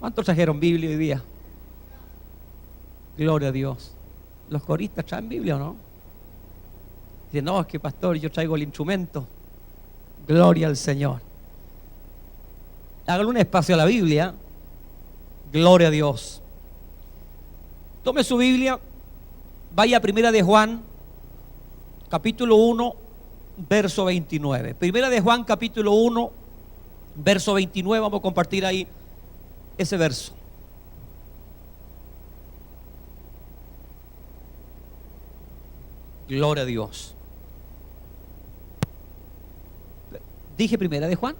¿Cuántos trajeron Biblia hoy día? Gloria a Dios. ¿Los coristas traen Biblia o no? Dicen, no, es que pastor, yo traigo el instrumento. Gloria al Señor. Hágale un espacio a la Biblia. Gloria a Dios. Tome su Biblia, vaya a Primera de Juan, capítulo 1, verso 29. Primera de Juan, capítulo 1, verso 29. Vamos a compartir ahí ese verso. Gloria a Dios. Dije Primera de Juan.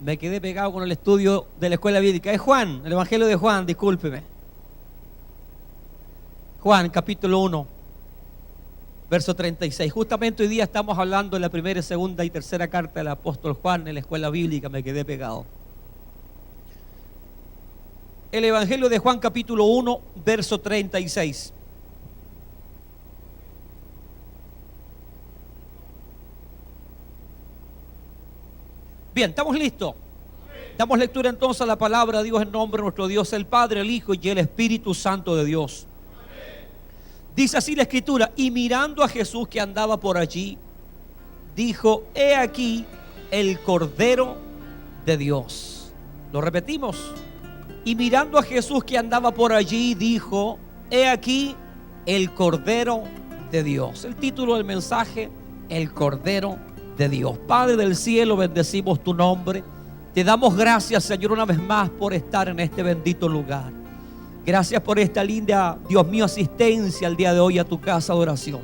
Me quedé pegado con el estudio de la escuela bíblica. Es Juan, el Evangelio de Juan, discúlpeme. Juan, capítulo 1, verso 36. Justamente hoy día estamos hablando de la primera, segunda y tercera carta del apóstol Juan en la escuela bíblica. Me quedé pegado. El Evangelio de Juan, capítulo 1, verso 36. Bien, ¿estamos listos? Damos lectura entonces a la palabra de Dios en nombre de nuestro Dios, el Padre, el Hijo y el Espíritu Santo de Dios. Dice así la Escritura: y mirando a Jesús que andaba por allí, dijo: he aquí el Cordero de Dios. Lo repetimos. Y mirando a Jesús que andaba por allí, dijo: he aquí el Cordero de Dios. El título del mensaje: el Cordero de Dios. Padre del cielo, bendecimos tu nombre. Te damos gracias, Señor, una vez más por estar en este bendito lugar. Gracias por esta linda, Dios mío, asistencia al día de hoy a tu casa de oración.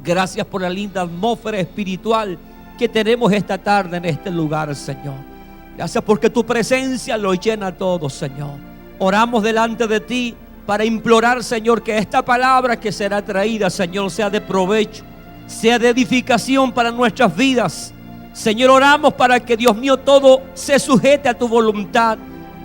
Gracias por la linda atmósfera espiritual que tenemos esta tarde en este lugar, Señor. Gracias porque tu presencia lo llena todo, Señor. Oramos delante de ti para implorar, Señor, que esta palabra que será traída, Señor, sea de provecho, sea de edificación para nuestras vidas. Señor, oramos para que, Dios mío, todo se sujete a tu voluntad,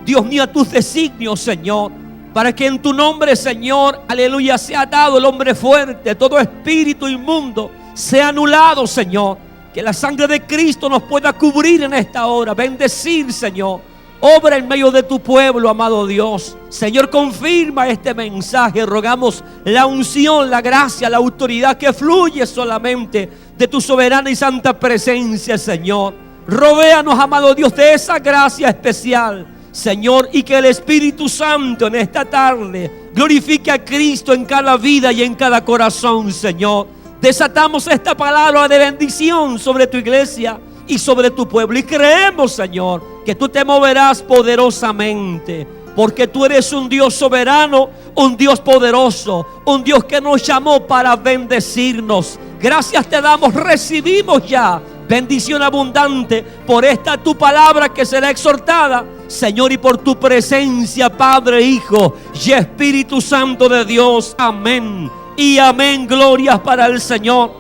Dios mío, a tus designios, Señor, para que en tu nombre, Señor, aleluya, sea atado el hombre fuerte, todo espíritu inmundo sea anulado, Señor. Que la sangre de Cristo nos pueda cubrir en esta hora. Bendecir, Señor. Obra en medio de tu pueblo, amado Dios. Señor, confirma este mensaje. Rogamos la unción, la gracia, la autoridad que fluye solamente de tu soberana y santa presencia, Señor. Rodéanos, amado Dios, de esa gracia especial, Señor, y que el Espíritu Santo en esta tarde glorifique a Cristo en cada vida y en cada corazón, Señor. Desatamos esta palabra de bendición sobre tu iglesia y sobre tu pueblo. Y creemos, Señor, que tú te moverás poderosamente, porque tú eres un Dios soberano, un Dios poderoso, un Dios que nos llamó para bendecirnos. Gracias te damos, recibimos ya bendición abundante por esta tu palabra que será exhortada, Señor, y por tu presencia, Padre, Hijo y Espíritu Santo de Dios. Amén y amén. Glorias para el Señor.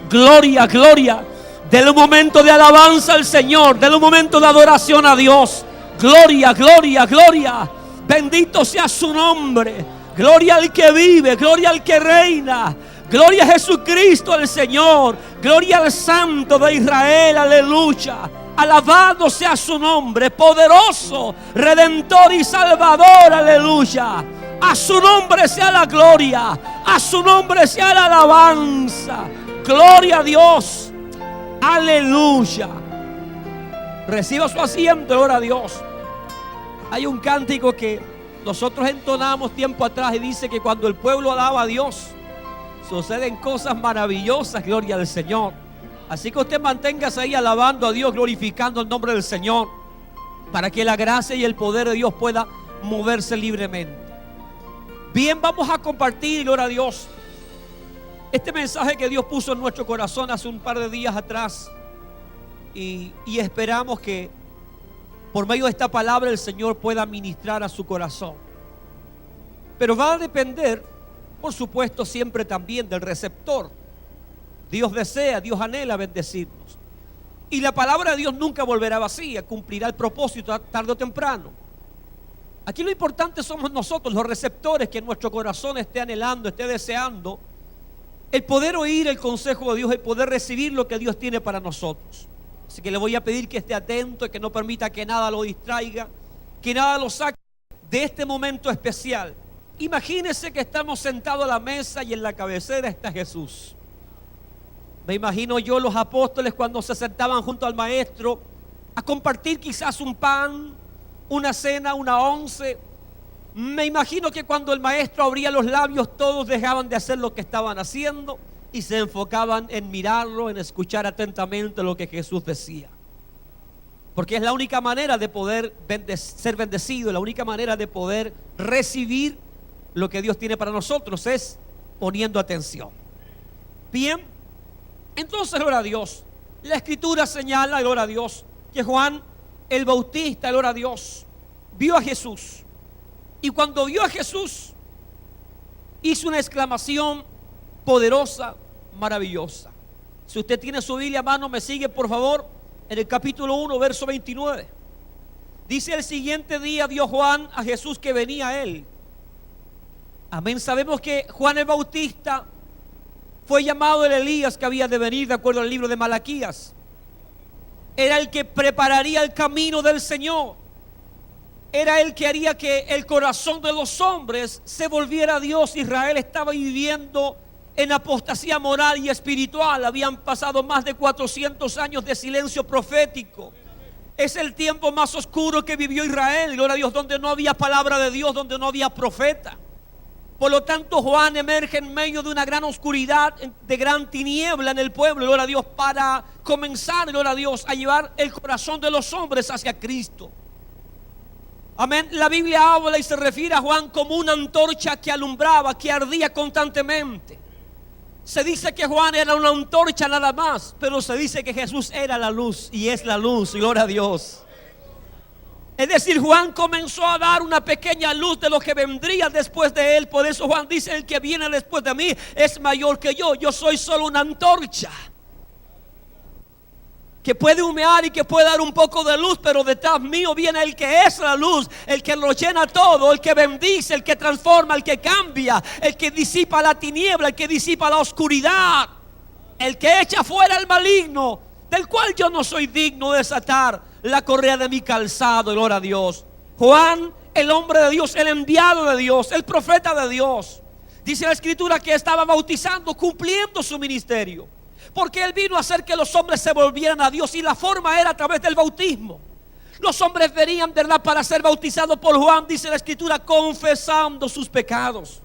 Gloria, gloria. Denle un momento de alabanza al Señor. Denle un momento de adoración a Dios. Gloria, gloria, gloria. Bendito sea su nombre. Gloria al que vive, gloria al que reina. Gloria a Jesucristo el Señor. Gloria al Santo de Israel. Aleluya. Alabado sea su nombre. Poderoso, Redentor y Salvador. Aleluya. A su nombre sea la gloria. A su nombre sea la alabanza. Gloria a Dios. Aleluya. Reciba su asiento, ora a Dios. Hay un cántico que nosotros entonamos tiempo atrás y dice que cuando el pueblo alaba a Dios, suceden cosas maravillosas. Gloria al Señor. Así que usted manténgase ahí alabando a Dios, glorificando el nombre del Señor, para que la gracia y el poder de Dios pueda moverse libremente. Bien, vamos a compartir, gloria a Dios, este mensaje que Dios puso en nuestro corazón hace un par de días atrás. Y esperamos que por medio de esta palabra el Señor pueda ministrar a su corazón. Pero va a depender, por supuesto, siempre también del receptor. Dios desea, Dios anhela bendecirnos. Y la palabra de Dios nunca volverá vacía, cumplirá el propósito tarde o temprano. Aquí lo importante somos nosotros, los receptores, que nuestro corazón esté anhelando, esté deseando el poder oír el consejo de Dios, el poder recibir lo que Dios tiene para nosotros. Así que le voy a pedir que esté atento y que no permita que nada lo distraiga, que nada lo saque de este momento especial. Imagínense que estamos sentados a la mesa y en la cabecera está Jesús. Me imagino yo los apóstoles cuando se sentaban junto al maestro a compartir quizás un pan, una cena, una once. Me imagino que cuando el maestro abría los labios, todos dejaban de hacer lo que estaban haciendo y se enfocaban en mirarlo, en escuchar atentamente lo que Jesús decía. Porque es la única manera de poder ser bendecido, la única manera de poder recibir lo que Dios tiene para nosotros es poniendo atención. Bien, entonces, gloria a Dios, la Escritura señala, gloria a Dios, que Juan el Bautista, gloria a Dios, vio a Jesús. Y cuando vio a Jesús, hizo una exclamación poderosa, maravillosa. Si usted tiene su Biblia a mano, me sigue por favor en el capítulo 1, verso 29. Dice: el siguiente día vio Juan a Jesús que venía a él. Amén. Sabemos que Juan el Bautista fue llamado el Elías que había de venir, de acuerdo al libro de Malaquías. Era el que prepararía el camino del Señor. Era el que haría que el corazón de los hombres se volviera a Dios. Israel estaba viviendo en apostasía moral y espiritual. Habían pasado más de 400 años de silencio profético. Es el tiempo más oscuro que vivió Israel, gloria a Dios, donde no había palabra de Dios, donde no había profeta. Por lo tanto, Juan emerge en medio de una gran oscuridad, de gran tiniebla en el pueblo, gloria a Dios, para comenzar, gloria a Dios, a llevar el corazón de los hombres hacia Cristo. Amén. La Biblia habla y se refiere a Juan como una antorcha que alumbraba, que ardía constantemente. Se dice que Juan era una antorcha nada más, pero se dice que Jesús era la luz y es la luz, gloria a Dios. Es decir, Juan comenzó a dar una pequeña luz de lo que vendría después de él. Por eso Juan dice: el que viene después de mí es mayor que yo soy solo una antorcha que puede humear y que puede dar un poco de luz, pero detrás mío viene el que es la luz, el que lo llena todo, el que bendice, el que transforma, el que cambia, el que disipa la tiniebla, el que disipa la oscuridad, el que echa fuera el maligno, del cual yo no soy digno de desatar la correa de mi calzado, gloria a Dios. Juan, el hombre de Dios, el enviado de Dios, el profeta de Dios, dice la Escritura que estaba bautizando, cumpliendo su ministerio, porque él vino a hacer que los hombres se volvieran a Dios, y la forma era a través del bautismo. Los hombres venían, ¿verdad?, para ser bautizados por Juan, dice la Escritura, confesando sus pecados.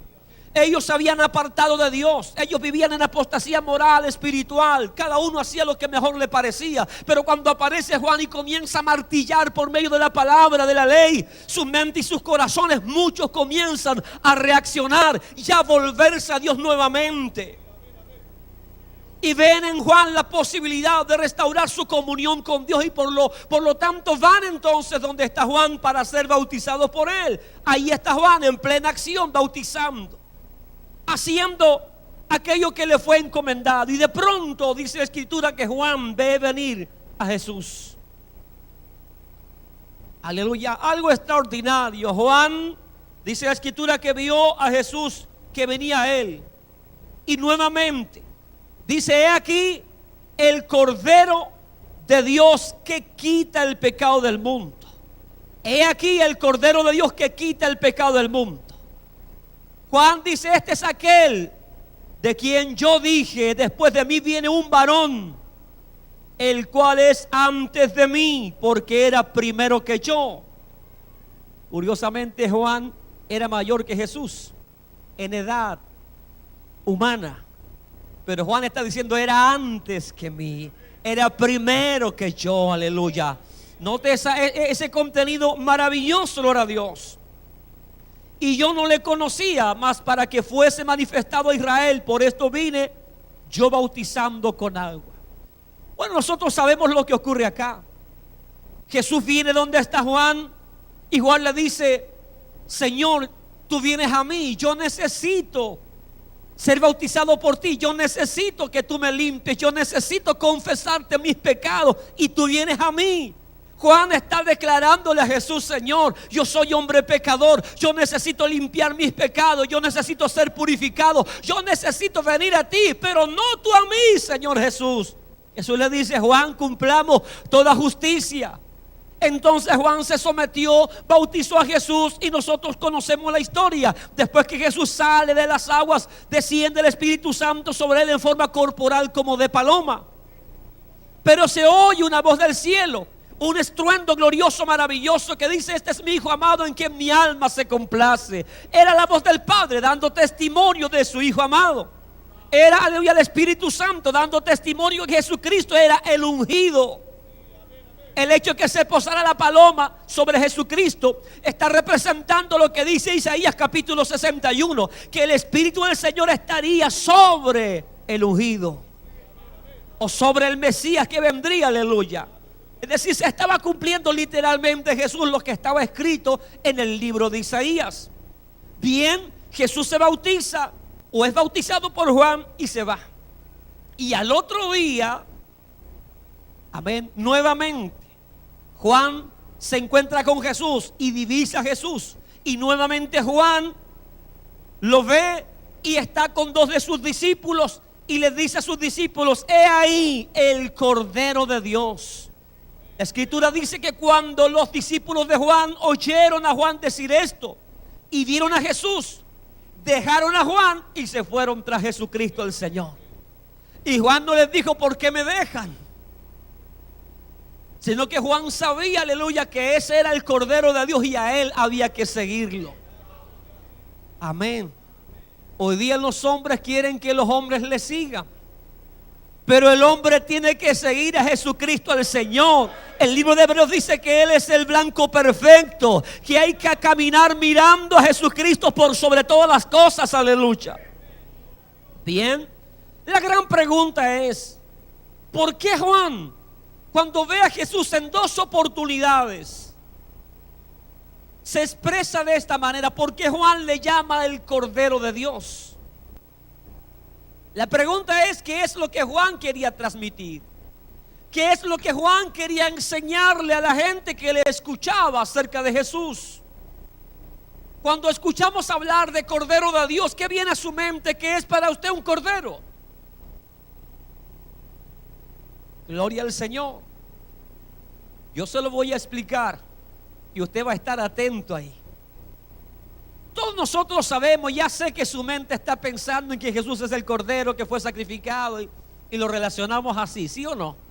Ellos se habían apartado de Dios. Ellos vivían en apostasía moral, espiritual. Cada uno hacía lo que mejor le parecía. Pero cuando aparece Juan y comienza a martillar por medio de la palabra, de la ley, su mente y sus corazones, muchos comienzan a reaccionar y a volverse a Dios nuevamente. Y ven en Juan la posibilidad de restaurar su comunión con Dios. Y por lo tanto van entonces donde está Juan para ser bautizados por él. Ahí está Juan en plena acción, bautizando, haciendo aquello que le fue encomendado. Y de pronto dice la Escritura que Juan ve venir a Jesús. Aleluya, algo extraordinario. Juan, dice la Escritura, que vio a Jesús que venía a él. Y nuevamente dice: he aquí el Cordero de Dios que quita el pecado del mundo. He aquí el Cordero de Dios que quita el pecado del mundo. Juan dice: este es aquel de quien yo dije: después de mí viene un varón, el cual es antes de mí, porque era primero que yo. Curiosamente, Juan era mayor que Jesús en edad humana, pero Juan está diciendo: era antes que mí, era primero que yo. Aleluya. Note ese contenido maravilloso, gloria a Dios. Y yo no le conocía, mas para que fuese manifestado a Israel, por esto vine yo bautizando con agua. Bueno, nosotros sabemos lo que ocurre acá. Jesús viene donde está Juan, y Juan le dice: Señor, tú vienes a mí, yo necesito ser bautizado por ti, yo necesito que tú me limpies, yo necesito confesarte mis pecados, y tú vienes a mí. Juan está declarándole a Jesús: Señor, yo soy hombre pecador, yo necesito limpiar mis pecados, yo necesito ser purificado, yo necesito venir a ti, pero no tú a mí, Señor Jesús. Jesús le dice: Juan, cumplamos toda justicia. Entonces Juan se sometió, bautizó a Jesús y nosotros conocemos la historia. Después que Jesús sale de las aguas, desciende el Espíritu Santo sobre él en forma corporal como de paloma. Pero se oye una voz del cielo, un estruendo glorioso, maravilloso, que dice: este es mi Hijo amado en quien mi alma se complace. Era la voz del Padre dando testimonio de su Hijo amado. Era, aleluya, el Espíritu Santo dando testimonio que Jesucristo era el ungido. El hecho de que se posara la paloma sobre Jesucristo está representando lo que dice Isaías capítulo 61, que el Espíritu del Señor estaría sobre el ungido, o sobre el Mesías que vendría, aleluya. Es decir, se estaba cumpliendo literalmente Jesús lo que estaba escrito en el libro de Isaías. Bien, Jesús se bautiza o es bautizado por Juan y se va. Y al otro día, amén, nuevamente Juan se encuentra con Jesús y divisa a Jesús. Y nuevamente Juan lo ve y está con dos de sus discípulos y les dice a sus discípulos: he ahí el Cordero de Dios. La Escritura dice que cuando los discípulos de Juan oyeron a Juan decir esto y vieron a Jesús, dejaron a Juan y se fueron tras Jesucristo el Señor. Y Juan no les dijo: ¿por qué me dejan? Sino que Juan sabía, aleluya, que ese era el Cordero de Dios y a él había que seguirlo. Amén. Hoy día los hombres quieren que los hombres le sigan, pero el hombre tiene que seguir a Jesucristo el Señor. El libro de Hebreos dice que Él es el blanco perfecto, que hay que caminar mirando a Jesucristo por sobre todas las cosas, aleluya. Bien, la gran pregunta es: ¿por qué Juan, cuando ve a Jesús en dos oportunidades, se expresa de esta manera? ¿Por qué Juan le llama el Cordero de Dios? La pregunta es: ¿qué es lo que Juan quería transmitir? ¿Qué es lo que Juan quería enseñarle a la gente que le escuchaba acerca de Jesús? Cuando escuchamos hablar de Cordero de Dios, ¿qué viene a su mente? ¿Qué es para usted un cordero? Gloria al Señor. Yo se lo voy a explicar y usted va a estar atento ahí. Todos nosotros sabemos, ya sé que su mente está pensando en que Jesús es el Cordero que fue sacrificado y lo relacionamos así, ¿sí o no?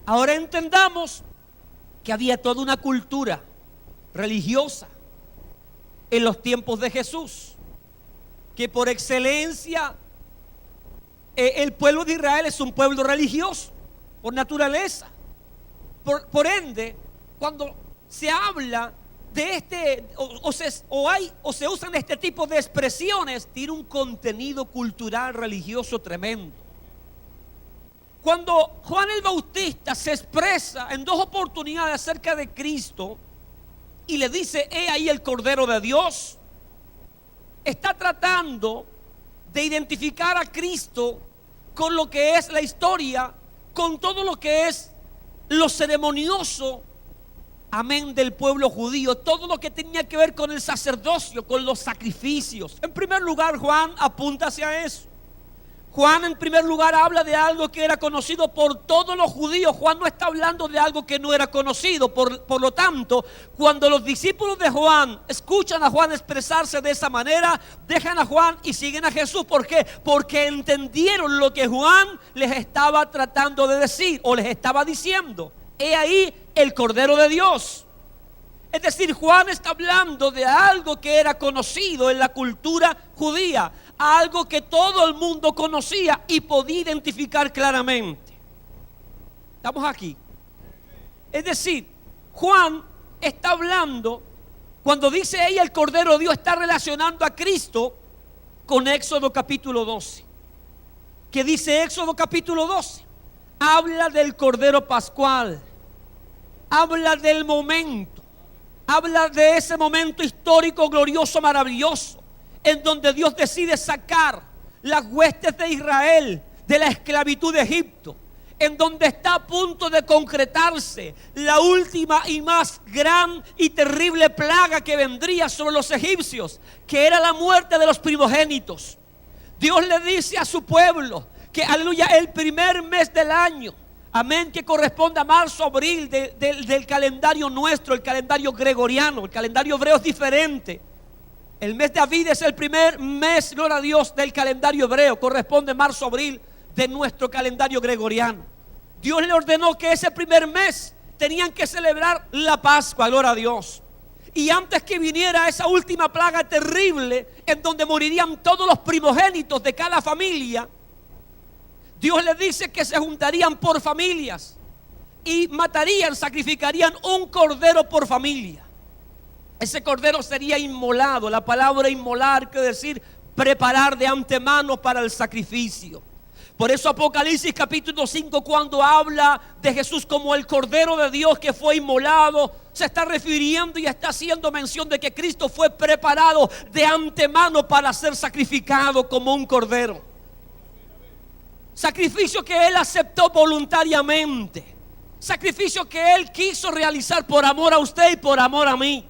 Ahora entendamos que había toda una cultura religiosa en los tiempos de Jesús, que por excelencia el pueblo de Israel es un pueblo religioso por naturaleza. Por ende, cuando se habla de se usan este tipo de expresiones, tiene un contenido cultural religioso tremendo. Cuando Juan el Bautista se expresa en dos oportunidades acerca de Cristo y le dice: he ahí el Cordero de Dios, está tratando de identificar a Cristo con lo que es la historia, con todo lo que es lo ceremonioso, amén, del pueblo judío, todo lo que tenía que ver con el sacerdocio, con los sacrificios. En primer lugar, Juan apunta hacia eso. Juan en primer lugar habla de algo que era conocido por todos los judíos. Juan no está hablando de algo que no era conocido. Por lo tanto, cuando los discípulos de Juan escuchan a Juan expresarse de esa manera, dejan a Juan y siguen a Jesús. ¿Por qué? Porque entendieron lo que Juan les estaba tratando de decir o les estaba diciendo. He ahí el Cordero de Dios. Es decir, Juan está hablando de algo que era conocido en la cultura judía, algo que todo el mundo conocía y podía identificar claramente. Estamos aquí. Es decir, Juan está hablando, cuando dice ella el Cordero de Dios, está relacionando a Cristo con Éxodo capítulo 12. ¿Qué dice Éxodo capítulo 12? Habla del Cordero Pascual, habla del momento, habla de ese momento histórico, glorioso, maravilloso, en donde Dios decide sacar las huestes de Israel de la esclavitud de Egipto, en donde está a punto de concretarse la última y más gran y terrible plaga que vendría sobre los egipcios, que era la muerte de los primogénitos. Dios le dice a su pueblo que, aleluya, el primer mes del año, Amén, que corresponde a marzo, abril del calendario nuestro, el calendario gregoriano. El calendario hebreo es diferente. El mes de Aviv es el primer mes, gloria a Dios, del calendario hebreo. Corresponde marzo, abril de nuestro calendario gregoriano. Dios le ordenó que ese primer mes tenían que celebrar la Pascua, gloria a Dios. Y antes que viniera esa última plaga terrible, en donde morirían todos los primogénitos de cada familia, Dios les dice que se juntarían por familias y matarían, sacrificarían un cordero por familia. Ese cordero sería inmolado. La palabra inmolar quiere decir preparar de antemano para el sacrificio. Por eso Apocalipsis capítulo 5, cuando habla de Jesús como el Cordero de Dios que fue inmolado, se está refiriendo y está haciendo mención de que Cristo fue preparado de antemano para ser sacrificado como un cordero. Sacrificio que Él aceptó voluntariamente. Sacrificio que Él quiso realizar por amor a usted y por amor a mí.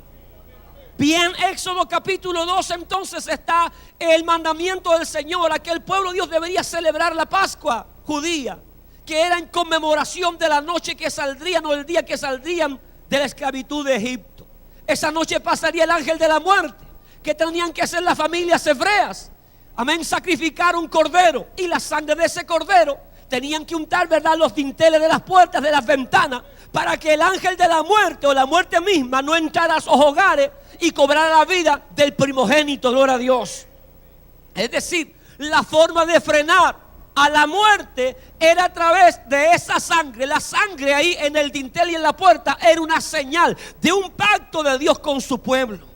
Bien, Éxodo capítulo 2 entonces está el mandamiento del Señor a que el pueblo de Dios debería celebrar la Pascua judía, que era en conmemoración de la noche que saldrían o el día que saldrían de la esclavitud de Egipto. Esa noche pasaría el ángel de la muerte, que tenían que hacer las familias hebreas. Amén, sacrificar un cordero, y la sangre de ese cordero tenían que untar, ¿verdad?, los dinteles de las puertas, de las ventanas, para que el ángel de la muerte o la muerte misma no entrara a sus hogares y cobrara la vida del primogénito, gloria a Dios. Es decir, la forma de frenar a la muerte era a través de esa sangre. La sangre ahí en el dintel y en la puerta era una señal de un pacto de Dios con su pueblo.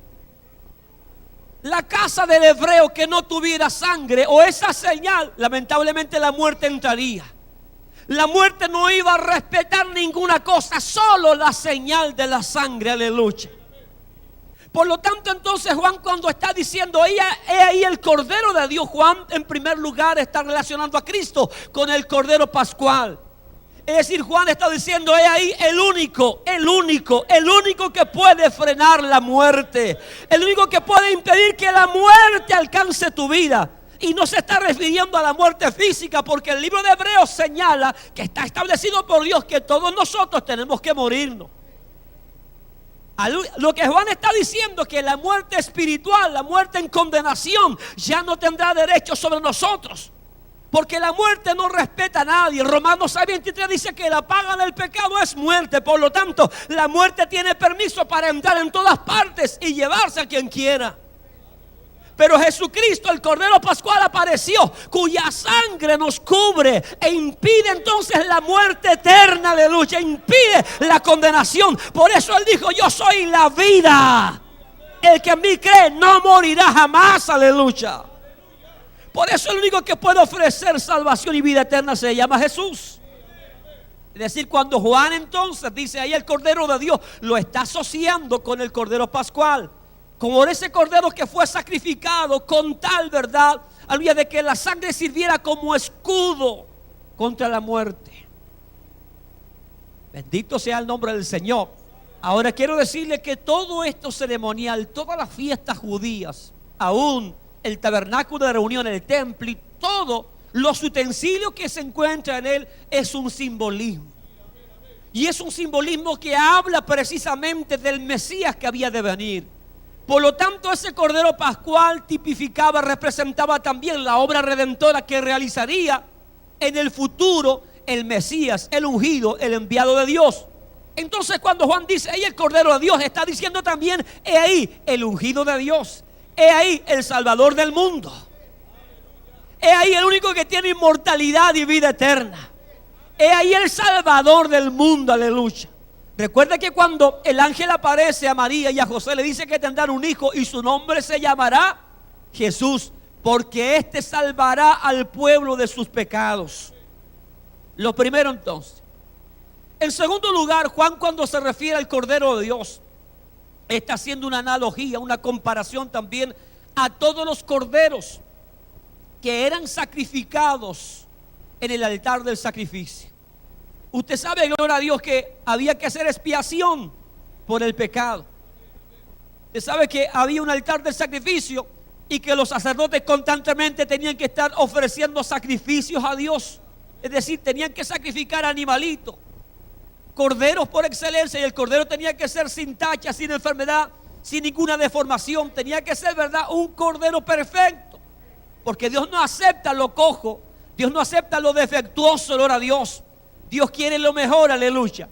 La casa del hebreo que no tuviera sangre o esa señal, lamentablemente la muerte entraría. La muerte no iba a respetar ninguna cosa, solo la señal de la sangre, aleluya. Por lo tanto, entonces Juan, cuando está diciendo he ahí el Cordero de Dios, Juan en primer lugar está relacionando a Cristo con el Cordero Pascual. Es decir, Juan está diciendo he ahí el único que puede frenar la muerte, el único que puede impedir que la muerte alcance tu vida. Y no se está refiriendo a la muerte física, porque el libro de Hebreos señala que está establecido por Dios que todos nosotros tenemos que morirnos. Lo que Juan está diciendo es que la muerte espiritual, la muerte en condenación, ya no tendrá derecho sobre nosotros, porque la muerte no respeta a nadie. Romanos 6:23 dice que la paga del pecado es muerte. Por lo tanto, la muerte tiene permiso para entrar en todas partes y llevarse a quien quiera. Pero Jesucristo, el Cordero Pascual, apareció, cuya sangre nos cubre e impide entonces la muerte eterna, aleluya, impide la condenación. Por eso Él dijo: yo soy la vida, el que en mí cree no morirá jamás, aleluya. Por eso el único que puede ofrecer salvación y vida eterna se llama Jesús. Es decir, cuando Juan entonces dice ahí el Cordero de Dios, lo está asociando con el Cordero Pascual, como ese cordero que fue sacrificado con tal verdad, aleluya, de que la sangre sirviera como escudo contra la muerte. Bendito sea el nombre del Señor. Ahora quiero decirle que todo esto ceremonial, todas las fiestas judías, aún el tabernáculo de reunión, el templo y todos los utensilios que se encuentran en él, es un simbolismo. Y es un simbolismo que habla precisamente del Mesías que había de venir. Por lo tanto, ese Cordero Pascual tipificaba, representaba también la obra redentora que realizaría en el futuro el Mesías, el ungido, el enviado de Dios. Entonces, cuando Juan dice ahí el Cordero de Dios, está diciendo también he ahí el ungido de Dios, he ahí el Salvador del mundo, he ahí el único que tiene inmortalidad y vida eterna, he ahí el Salvador del mundo, aleluya. Recuerda que cuando el ángel aparece a María y a José, le dice que tendrán un hijo y su nombre se llamará Jesús, porque éste salvará al pueblo de sus pecados. Lo primero entonces. En segundo lugar, Juan, cuando se refiere al Cordero de Dios, está haciendo una analogía, una comparación también a todos los corderos que eran sacrificados en el altar del sacrificio. Usted sabe, gloria a Dios, que había que hacer expiación por el pecado. Usted sabe que había un altar del sacrificio y que los sacerdotes constantemente tenían que estar ofreciendo sacrificios a Dios. Es decir, tenían que sacrificar animalitos, corderos por excelencia, y el cordero tenía que ser sin tacha, sin enfermedad, sin ninguna deformación. Tenía que ser, ¿verdad?, un cordero perfecto, porque Dios no acepta lo cojo, Dios no acepta lo defectuoso, gloria a Dios. Dios quiere lo mejor, aleluya.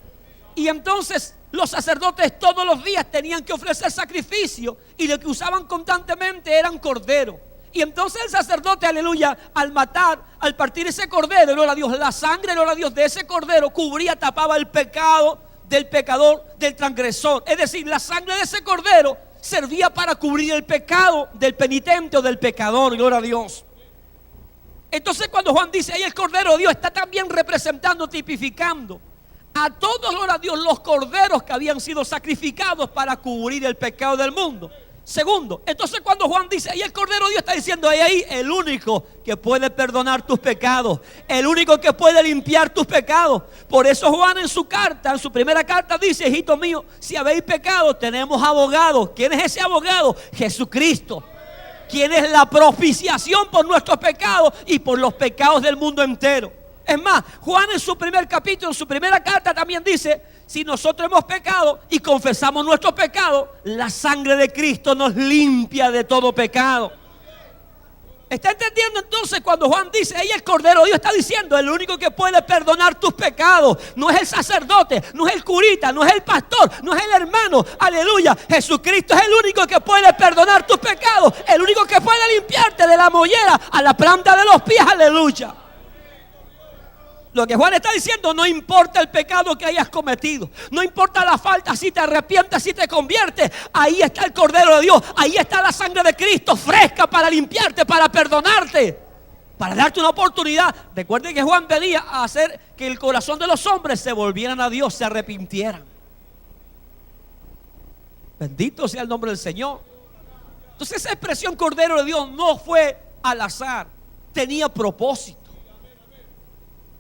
Y entonces los sacerdotes todos los días tenían que ofrecer sacrificio, y lo que usaban constantemente eran corderos. Y entonces el sacerdote, aleluya, al matar, al partir ese cordero, gloria a Dios, la sangre, gloria a Dios, de ese cordero cubría, tapaba el pecado del pecador, del transgresor. Es decir, la sangre de ese cordero servía para cubrir el pecado del penitente o del pecador, gloria a Dios. Entonces cuando Juan dice ahí el cordero de Dios, está también representando, tipificando a todos, gloria a Dios, los corderos que habían sido sacrificados para cubrir el pecado del mundo. Segundo, entonces cuando Juan dice ahí el cordero de Dios, está diciendo ahí el único que puede perdonar tus pecados, el único que puede limpiar tus pecados. Por eso Juan en su carta, en su primera carta dice: hijito mío, si habéis pecado, tenemos abogado. ¿Quién es ese abogado? Jesucristo, quien es la propiciación por nuestros pecados y por los pecados del mundo entero. Es más, Juan en su primer capítulo, en su primera carta también dice: si nosotros hemos pecado y confesamos nuestros pecados, la sangre de Cristo nos limpia de todo pecado. ¿Está entendiendo entonces cuando Juan dice ahí el cordero de Dios? Está diciendo: el único que puede perdonar tus pecados no es el sacerdote, no es el curita, no es el pastor, no es el hermano. Aleluya, Jesucristo es el único que puede perdonar tus pecados, el único que puede limpiarte de la mollera a la planta de los pies. Aleluya. Lo que Juan está diciendo: no importa el pecado que hayas cometido, no importa la falta, si te arrepientas, si te conviertes, ahí está el cordero de Dios, ahí está la sangre de Cristo fresca para limpiarte, para perdonarte, para darte una oportunidad. Recuerden que Juan venía a hacer que el corazón de los hombres se volvieran a Dios, se arrepintieran. Bendito sea el nombre del Señor. Entonces esa expresión cordero de Dios no fue al azar, tenía propósito.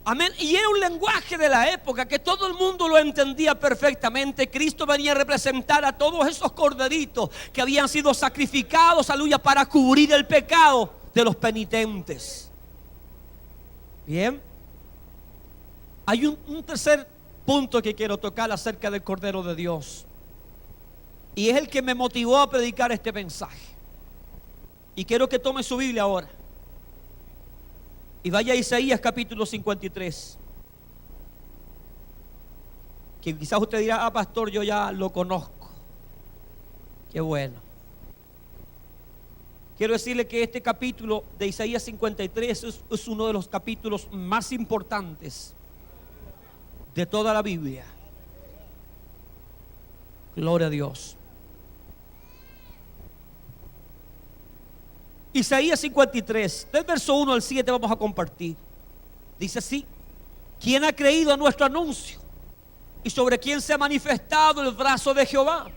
Amén. Y era un lenguaje de la época que todo el mundo lo entendía perfectamente. Cristo venía a representar a todos esos corderitos que habían sido sacrificados, aleluya, para cubrir el pecado de los penitentes. Bien. Hay un tercer punto que quiero tocar acerca del Cordero de Dios, y es el que me motivó a predicar este mensaje. Y quiero que tome su Biblia ahora y vaya a Isaías capítulo 53. Que quizás usted dirá: ah, pastor, yo ya lo conozco. Qué bueno. Quiero decirle que este capítulo de Isaías 53 es uno de los capítulos más importantes de toda la Biblia. Gloria a Dios. Isaías 53, del verso 1 al 7 vamos a compartir. Dice así: ¿quién ha creído a nuestro anuncio? ¿Y sobre quién se ha manifestado el brazo de Jehová?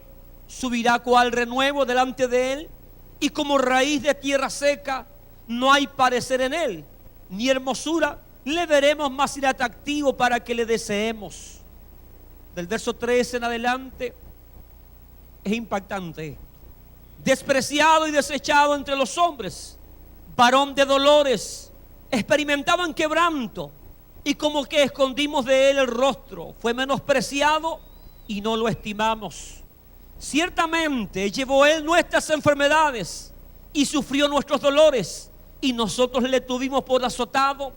Subirá cual renuevo delante de él, y como raíz de tierra seca, no hay parecer en él, ni hermosura le veremos más atractivo para que le deseemos. Del verso 13 en adelante es impactante. Despreciado y desechado entre los hombres, varón de dolores, experimentado en quebranto, y como que escondimos de él el rostro. Fue menospreciado y no lo estimamos. Ciertamente llevó él nuestras enfermedades y sufrió nuestros dolores, y nosotros le tuvimos por azotado,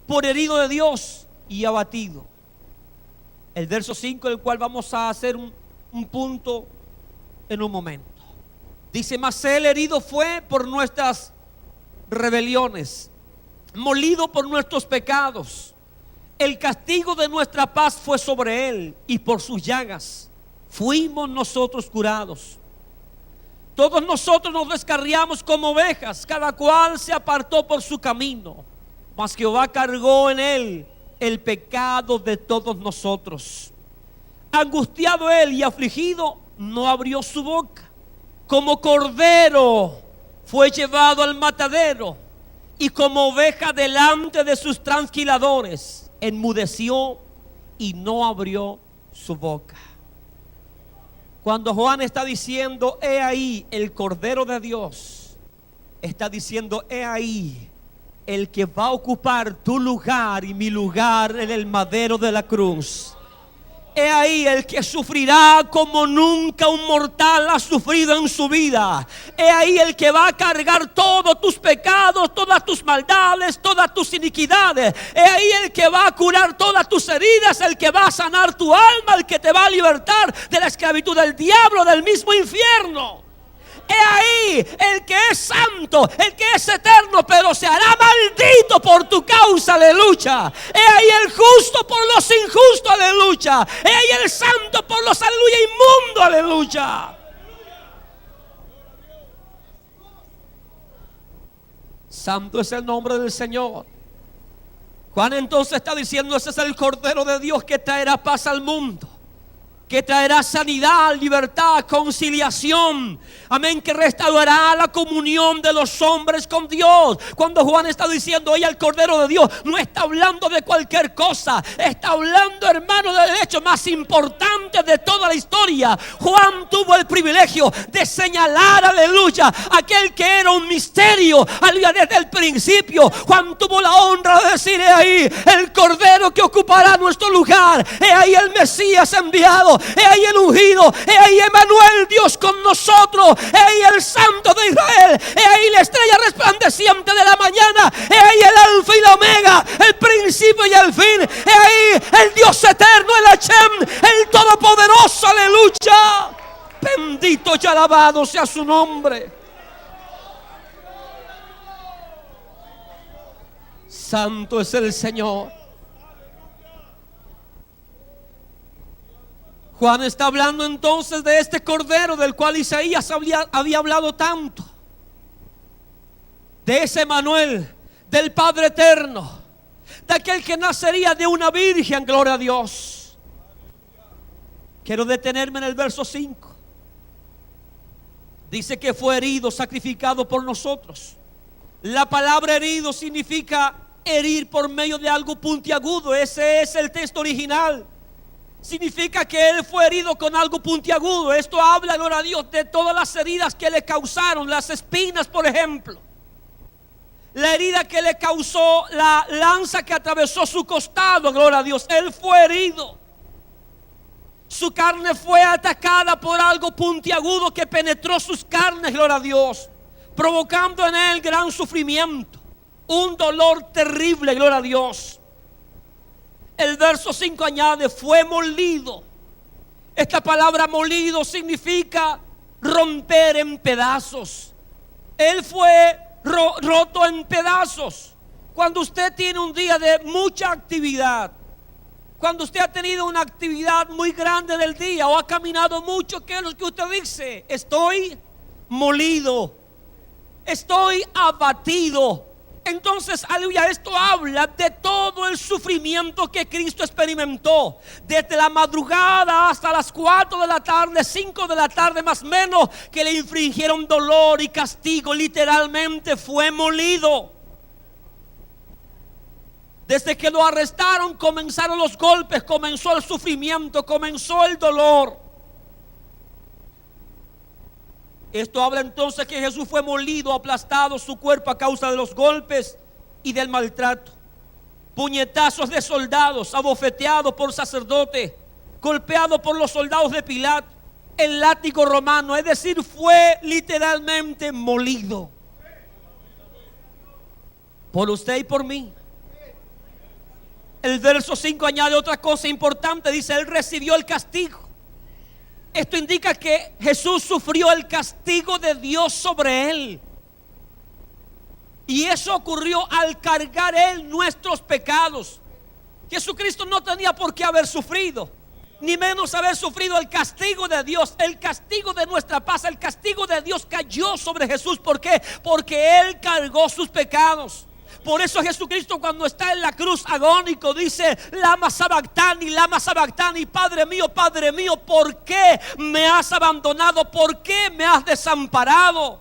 por herido de Dios y abatido. El verso 5, del cual vamos a hacer un punto en un momento. Dice: mas él herido fue por nuestras rebeliones, molido por nuestros pecados. El castigo de nuestra paz fue sobre él, y por sus llagas fuimos nosotros curados. Todos nosotros nos descarriamos como ovejas, cada cual se apartó por su camino, mas Jehová cargó en él el pecado de todos nosotros. Angustiado él y afligido, no abrió su boca. Como cordero fue llevado al matadero, y como oveja delante de sus trasquiladores, enmudeció y no abrió su boca. Cuando Juan está diciendo: he ahí el Cordero de Dios, está diciendo: he ahí el que va a ocupar tu lugar y mi lugar en el madero de la cruz. He ahí el que sufrirá como nunca un mortal ha sufrido en su vida. He ahí el que va a cargar todos tus pecados, todas tus maldades, todas tus iniquidades. He ahí el que va a curar todas tus heridas, el que va a sanar tu alma, el que te va a libertar de la esclavitud del diablo, del mismo infierno. He ahí el que es santo, el que es eterno, pero se hará maldito por tu causa, aleluya. He ahí el justo por los injustos, aleluya. He ahí el santo por los, aleluya, inmundo, aleluya. Santo es el nombre del Señor. Juan entonces está diciendo: ese es el Cordero de Dios que traerá paz al mundo, que traerá sanidad, libertad, conciliación. Amén, que restaurará la comunión de los hombres con Dios. Cuando Juan está diciendo ella el Cordero de Dios, no está hablando de cualquier cosa. Está hablando, hermano, del hecho más importante de toda la historia. Juan tuvo el privilegio de señalar, aleluya, aquel que era un misterio, aleluya, desde el principio. Juan tuvo la honra de decir: he ahí el Cordero que ocupará nuestro lugar. He ahí el Mesías enviado. He ahí el ungido. He ahí Emmanuel, Dios con nosotros. He ahí el Santo de Israel. He ahí la estrella resplandeciente de la mañana. He ahí el Alfa y la Omega, el principio y el fin. He ahí el Dios eterno, el Hashem, el Todopoderoso, aleluya. Bendito y alabado sea su nombre. Santo es el Señor. Juan está hablando entonces de este Cordero del cual Isaías había hablado tanto, de ese Emmanuel, del Padre eterno, de aquel que nacería de una virgen, gloria a Dios. Quiero detenerme en el verso 5. Dice que fue herido, sacrificado por nosotros. La palabra herido significa herir por medio de algo puntiagudo. Ese es el texto original. Significa que él fue herido con algo puntiagudo. Esto habla, gloria a Dios, de todas las heridas que le causaron, las espinas, por ejemplo. La herida que le causó la lanza que atravesó su costado, gloria a Dios. Él fue herido. Su carne fue atacada por algo puntiagudo que penetró sus carnes, gloria a Dios, provocando en él gran sufrimiento, un dolor terrible, gloria a Dios. El verso 5 añade: fue molido. Esta palabra molido significa romper en pedazos. Él fue roto en pedazos. Cuando usted tiene un día de mucha actividad, cuando usted ha tenido una actividad muy grande del día o ha caminado mucho, ¿qué es lo que usted dice? Estoy molido, estoy abatido. Entonces, aleluya, esto habla de todo el sufrimiento que Cristo experimentó, desde la madrugada hasta las 4 de la tarde, 5 de la tarde más o menos, que le infligieron dolor y castigo. Literalmente fue molido. Desde que lo arrestaron comenzaron los golpes, comenzó el sufrimiento, comenzó el dolor. Esto habla entonces que Jesús fue molido, aplastado su cuerpo a causa de los golpes y del maltrato. Puñetazos de soldados, abofeteado por sacerdotes, golpeado por los soldados de Pilato, el látigo romano, es decir, fue literalmente molido. Por usted y por mí. El verso 5 añade otra cosa importante, dice: él recibió el castigo. Esto indica que Jesús sufrió el castigo de Dios sobre él. Y eso ocurrió al cargar él nuestros pecados. Jesucristo no tenía por qué haber sufrido, ni menos haber sufrido el castigo de Dios. El castigo de nuestra paz, el castigo de Dios cayó sobre Jesús. ¿Por qué? Porque él cargó sus pecados. Por eso Jesucristo, cuando está en la cruz agónico, dice: lama sabactani, Padre mío, ¿por qué me has abandonado? ¿Por qué me has desamparado?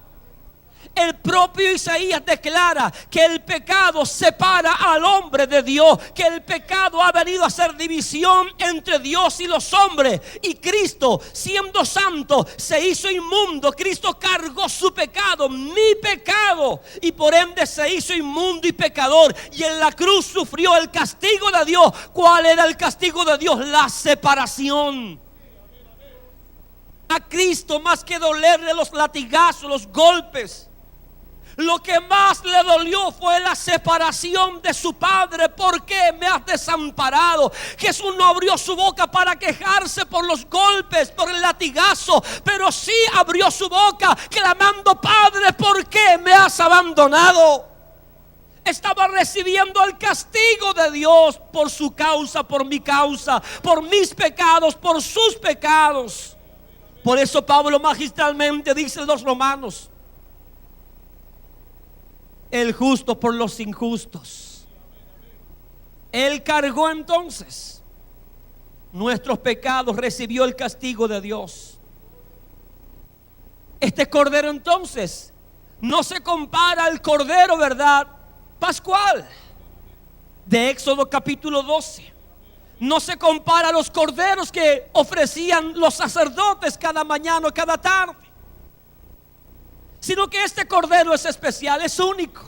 El propio Isaías declara que el pecado separa al hombre de Dios, que el pecado ha venido a hacer división entre Dios y los hombres. Y Cristo, siendo santo, se hizo inmundo. Cristo cargó su pecado, mi pecado, y por ende se hizo inmundo y pecador. Y en la cruz sufrió el castigo de Dios. ¿Cuál era el castigo de Dios? La separación. A Cristo, más que dolerle los latigazos, los golpes, lo que más le dolió fue la separación de su Padre. ¿Por qué me has desamparado? Jesús no abrió su boca para quejarse por los golpes, por el latigazo, pero sí abrió su boca clamando: Padre, ¿por qué me has abandonado? Estaba recibiendo el castigo de Dios por su causa, por mi causa, por mis pecados, por sus pecados. Por eso Pablo magistralmente dice en los Romanos: el justo por los injustos. Él cargó entonces nuestros pecados, recibió el castigo de Dios. Este cordero entonces no se compara al cordero, ¿verdad?, pascual de Éxodo capítulo 12. No se compara a los corderos que ofrecían los sacerdotes cada mañana o cada tarde, sino que este cordero es especial, es único.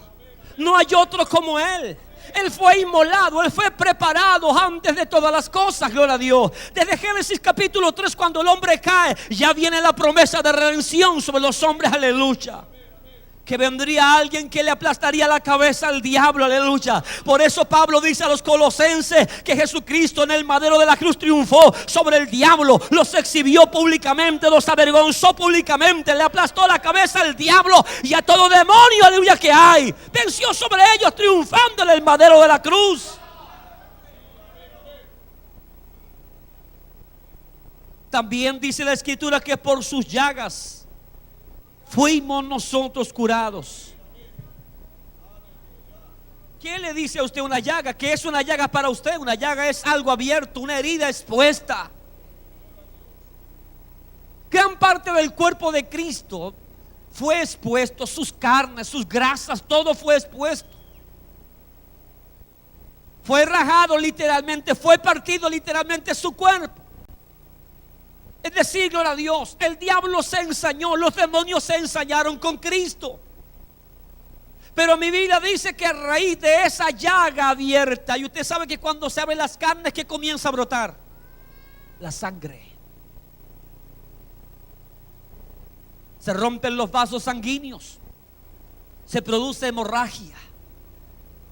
No hay otro como él. Él fue inmolado, él fue preparado antes de todas las cosas, gloria a Dios. Desde Génesis capítulo 3, cuando el hombre cae, ya viene la promesa de redención sobre los hombres, aleluya. Que vendría alguien que le aplastaría la cabeza al diablo, aleluya. Por eso Pablo dice a los colosenses que Jesucristo en el madero de la cruz triunfó sobre el diablo, los exhibió públicamente, los avergonzó públicamente, le aplastó la cabeza al diablo y a todo demonio, aleluya, que hay. Venció sobre ellos triunfando en el madero de la cruz. También dice la Escritura que por sus llagas fuimos nosotros curados. ¿Qué le dice a usted una llaga? ¿Qué es una llaga para usted? Una llaga es algo abierto, una herida expuesta. Gran parte del cuerpo de Cristo fue expuesto, sus carnes, sus grasas, todo fue expuesto. Fue rajado literalmente, fue partido literalmente su cuerpo. Es decir, gloria a Dios, el diablo se ensañó, los demonios se ensañaron con Cristo. Pero mi Biblia dice que a raíz de esa llaga abierta, y usted sabe que cuando se abren las carnes, ¿qué comienza a brotar? La sangre. Se rompen los vasos sanguíneos, se produce hemorragia.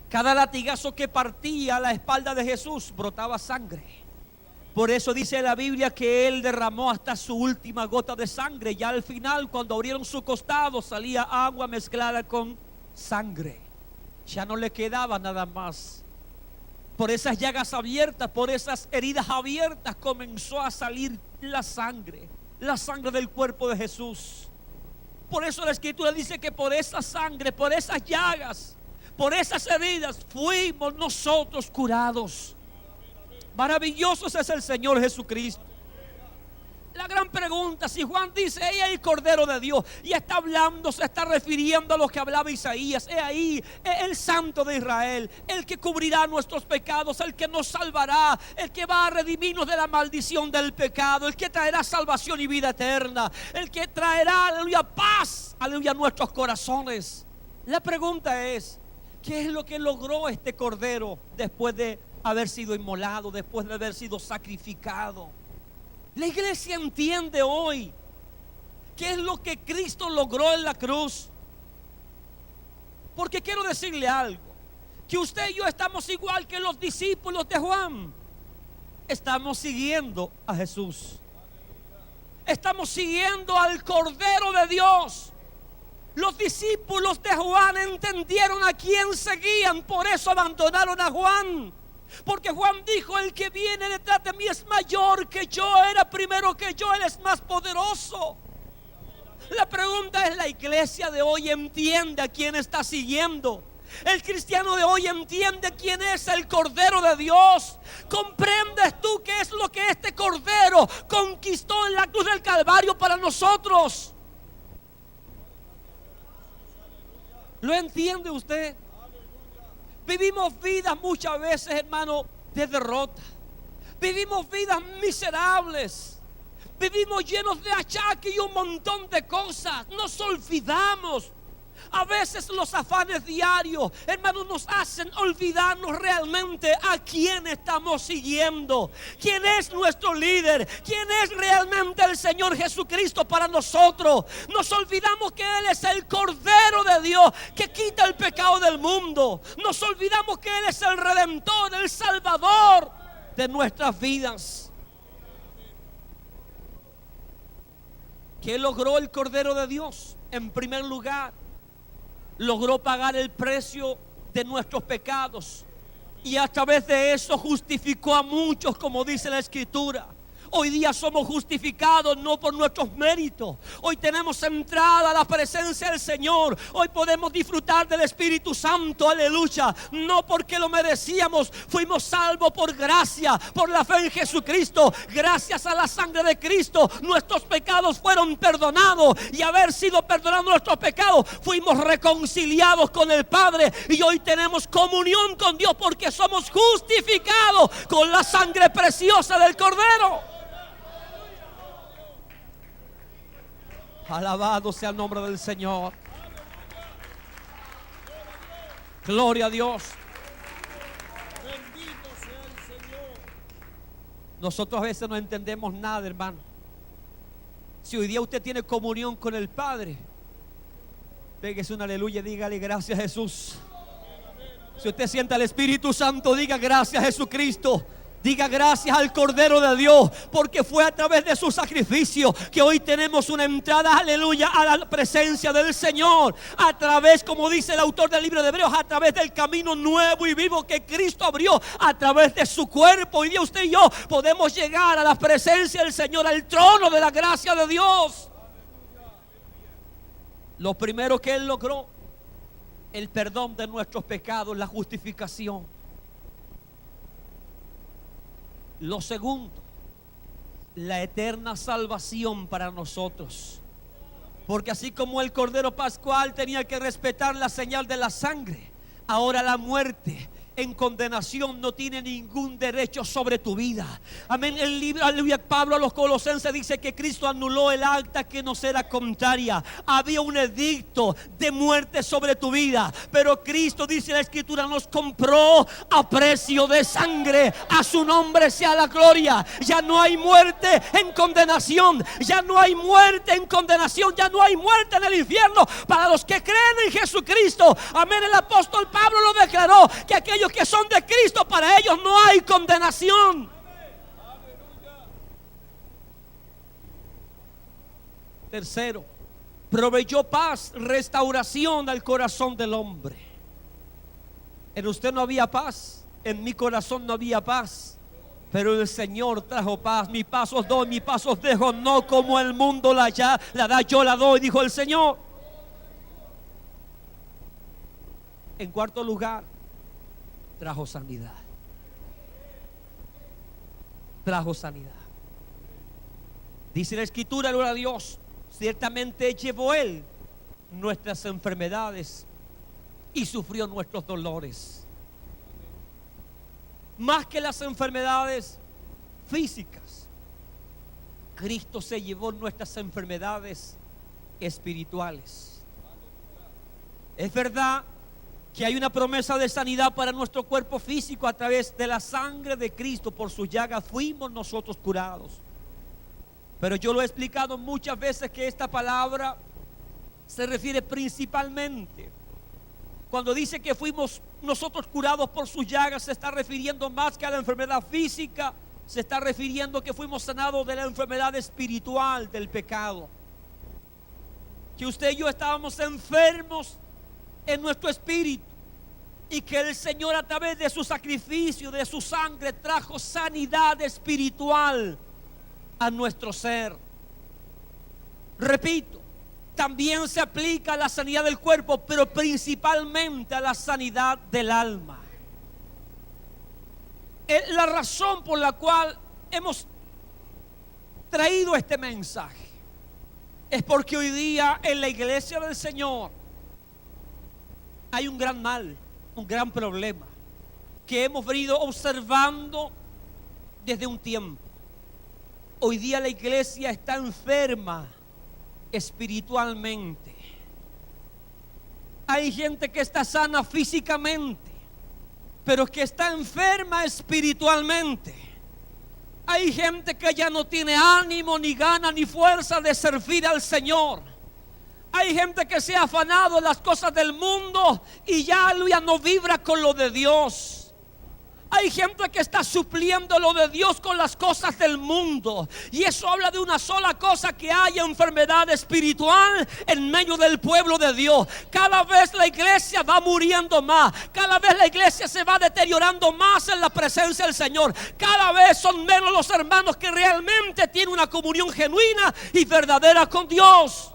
Cada latigazo que partía la espalda de Jesús brotaba sangre. Por eso dice la Biblia que Él derramó hasta su última gota de sangre. Ya al final, cuando abrieron su costado, salía agua mezclada con sangre. Ya no le quedaba nada más. Por esas llagas abiertas, por esas heridas abiertas, comenzó a salir la sangre del cuerpo de Jesús. Por eso la Escritura dice que por esa sangre, por esas llagas, por esas heridas, fuimos nosotros curados. Maravilloso es el Señor Jesucristo. La gran pregunta, si Juan dice: "He ahí el Cordero de Dios", y está hablando, se está refiriendo a lo que hablaba Isaías. He ahí el Santo de Israel, el que cubrirá nuestros pecados, el que nos salvará, el que va a redimirnos de la maldición del pecado, el que traerá salvación y vida eterna, el que traerá, aleluya, paz, aleluya, a nuestros corazones. La pregunta es: ¿qué es lo que logró este Cordero después de haber sido inmolado, después de haber sido sacrificado? La iglesia entiende hoy qué es lo que Cristo logró en la cruz. Porque quiero decirle algo, que usted y yo estamos igual que los discípulos de Juan. Estamos siguiendo a Jesús. Estamos siguiendo al Cordero de Dios. Los discípulos de Juan entendieron a quién seguían, por eso abandonaron a Juan. Porque Juan dijo: "El que viene detrás de mí es mayor que yo, era primero que yo, él es más poderoso". La pregunta es: ¿la iglesia de hoy entiende a quién está siguiendo? El cristiano de hoy entiende quién es el Cordero de Dios. ¿Comprendes tú qué es lo que este Cordero conquistó en la cruz del Calvario para nosotros? ¿Lo entiende usted? Vivimos vidas muchas veces, hermano, de derrota. Vivimos vidas miserables. Vivimos llenos de achaques y un montón de cosas. Nos olvidamos. A veces los afanes diarios, hermanos, nos hacen olvidarnos realmente a quién estamos siguiendo. ¿Quién es nuestro líder? ¿Quién es realmente el Señor Jesucristo para nosotros? Nos olvidamos que Él es el Cordero de Dios que quita el pecado del mundo. Nos olvidamos que Él es el Redentor, el Salvador de nuestras vidas. ¿Qué logró el Cordero de Dios? En primer lugar, logró pagar el precio de nuestros pecados y a través de eso justificó a muchos, como dice la Escritura. Hoy día somos justificados no por nuestros méritos. Hoy tenemos entrada a la presencia del Señor. Hoy podemos disfrutar del Espíritu Santo, aleluya. No porque lo merecíamos, fuimos salvos por gracia, por la fe en Jesucristo. Gracias a la sangre de Cristo, nuestros pecados fueron perdonados. Y haber sido perdonados nuestros pecados, fuimos reconciliados con el Padre. Y hoy tenemos comunión con Dios porque somos justificados con la sangre preciosa del Cordero. Alabado sea el nombre del Señor. Gloria a Dios. Bendito sea el Señor. Nosotros a veces no entendemos nada, hermano. Si hoy día usted tiene comunión con el Padre, pégese un aleluya y dígale gracias Jesús. Si usted siente al Espíritu Santo, diga gracias Jesucristo. Diga gracias al Cordero de Dios, porque fue a través de su sacrificio que hoy tenemos una entrada, aleluya, a la presencia del Señor. A través, como dice el autor del libro de Hebreos, a través del camino nuevo y vivo que Cristo abrió a través de su cuerpo. Hoy día usted y yo podemos llegar a la presencia del Señor, al trono de la gracia de Dios. Lo primero que Él logró, el perdón de nuestros pecados, la justificación. Lo segundo, la eterna salvación para nosotros. Porque así como el Cordero Pascual tenía que respetar la señal de la sangre, ahora la muerte en condenación no tiene ningún derecho sobre tu vida. Amén. El libro, aleluya, Pablo a los Colosenses dice que Cristo anuló el acta que nos era contraria. Había un edicto de muerte sobre tu vida, pero Cristo, dice la Escritura, nos compró a precio de sangre. A su nombre sea la gloria. Ya no hay muerte en condenación. Ya no hay muerte en condenación. Ya no hay muerte en el infierno para los que creen en Jesucristo. Amén. El apóstol Pablo lo declaró, que aquellos que son de Cristo, para ellos no hay condenación. Tercero, proveyó paz, restauración al corazón del hombre. En usted no había paz, en mi corazón no había paz, pero el Señor trajo paz. Mi paz os doy, mi paz os dejo, no como el mundo la da, yo la doy, dijo el Señor. En cuarto lugar, trajo sanidad. Trajo sanidad. Dice la Escritura, gloria a Dios, ciertamente llevó Él nuestras enfermedades y sufrió nuestros dolores. Más que las enfermedades físicas, Cristo se llevó nuestras enfermedades espirituales. Es verdad que hay una promesa de sanidad para nuestro cuerpo físico a través de la sangre de Cristo. Por sus llagas fuimos nosotros curados. Pero yo lo he explicado muchas veces que esta palabra se refiere principalmente, cuando dice que fuimos nosotros curados por sus llagas, se está refiriendo más que a la enfermedad física. Se está refiriendo que fuimos sanados de la enfermedad espiritual del pecado. Que usted y yo estábamos enfermos en nuestro espíritu, y que el Señor a través de su sacrificio, de su sangre, trajo sanidad espiritual a nuestro ser. Repito, también se aplica a la sanidad del cuerpo, pero principalmente a la sanidad del alma. La razón por la cual hemos traído este mensaje es porque hoy día en la iglesia del Señor Hay un gran mal, un gran problema que hemos venido observando desde un tiempo. Hoy día la iglesia está enferma espiritualmente. Hay gente que está sana físicamente, pero que está enferma espiritualmente. Hay gente que ya no tiene ánimo, ni gana, ni fuerza de servir al Señor. Hay gente que se ha afanado en las cosas del mundo y ya no vibra con lo de Dios. Hay gente que está supliendo lo de Dios con las cosas del mundo. Y eso habla de una sola cosa: que haya enfermedad espiritual en medio del pueblo de Dios. Cada vez la iglesia va muriendo más. Cada vez la iglesia se va deteriorando más en la presencia del Señor. Cada vez son menos los hermanos que realmente tienen una comunión genuina y verdadera con Dios.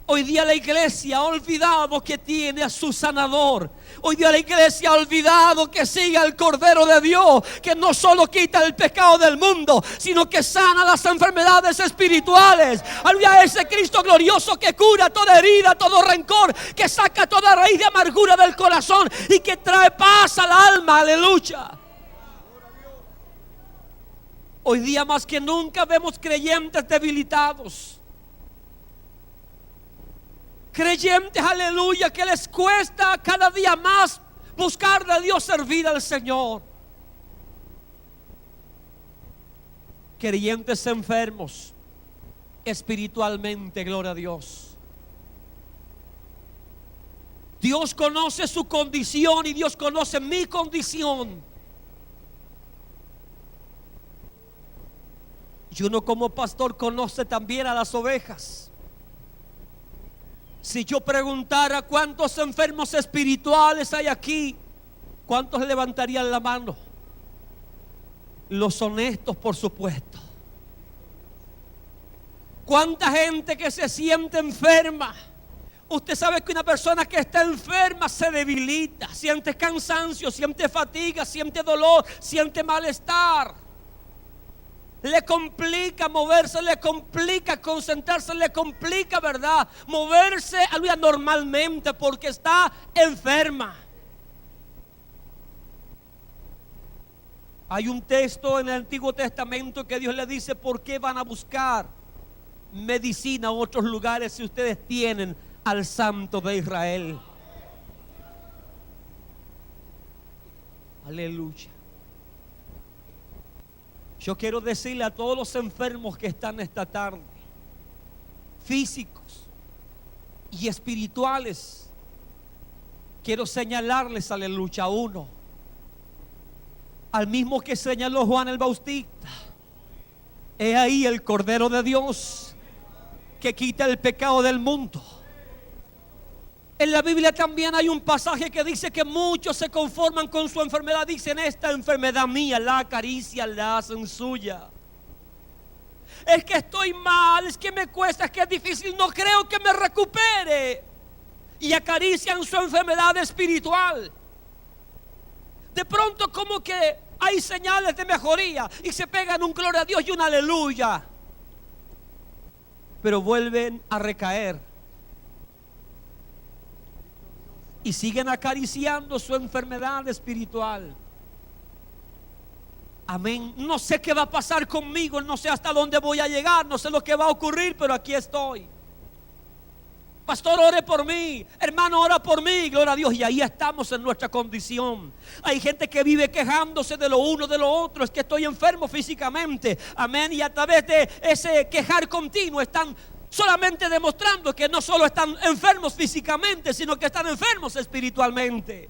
Hoy día la iglesia ha olvidado que tiene a su sanador. Hoy día la iglesia ha olvidado que sigue al Cordero de Dios, que no solo quita el pecado del mundo, sino que sana las enfermedades espirituales. Aleluya, ese Cristo glorioso que cura toda herida, todo rencor, que saca toda raíz de amargura del corazón y que trae paz al alma. Aleluya. Hoy día más que nunca vemos creyentes debilitados. Creyentes, aleluya, que les cuesta cada día más buscar de Dios, servir al Señor. Creyentes enfermos espiritualmente, gloria a Dios. Dios conoce su condición y Dios conoce mi condición. Y uno como pastor conoce también a las ovejas. Si yo preguntara cuántos enfermos espirituales hay aquí, ¿cuántos levantarían la mano? Los honestos, por supuesto. ¿Cuánta gente que se siente enferma? Usted sabe que una persona que está enferma se debilita, siente cansancio, siente fatiga, siente dolor, siente malestar. Le complica moverse, le complica concentrarse, le complica, ¿verdad?, moverse normalmente porque está enferma. Hay un texto en el Antiguo Testamento que Dios le dice: ¿por qué van a buscar medicina en otros lugares si ustedes tienen al Santo de Israel? Aleluya. Yo quiero decirle a todos los enfermos que están esta tarde, físicos y espirituales, quiero señalarles, aleluya, uno, al mismo que señaló Juan el Bautista: he ahí el Cordero de Dios que quita el pecado del mundo. En la Biblia también hay un pasaje que dice que muchos se conforman con su enfermedad. Dicen: esta enfermedad mía la acarician, la hacen suya. Es que estoy mal, es que me cuesta, es que es difícil, no creo que me recupere. Y acarician su enfermedad espiritual. De pronto como que hay señales de mejoría y se pegan un gloria a Dios y un aleluya, pero vuelven a recaer y siguen acariciando su enfermedad espiritual. Amén. No sé qué va a pasar conmigo, no sé hasta dónde voy a llegar, no sé lo que va a ocurrir, pero aquí estoy. Pastor, ore por mí. Hermano, ora por mí. Gloria a Dios. Y ahí estamos en nuestra condición. Hay gente que vive quejándose de lo uno, de lo otro. Es que estoy enfermo físicamente. Amén. Y a través de ese quejar continuo están solamente demostrando que no solo están enfermos físicamente, sino que están enfermos espiritualmente.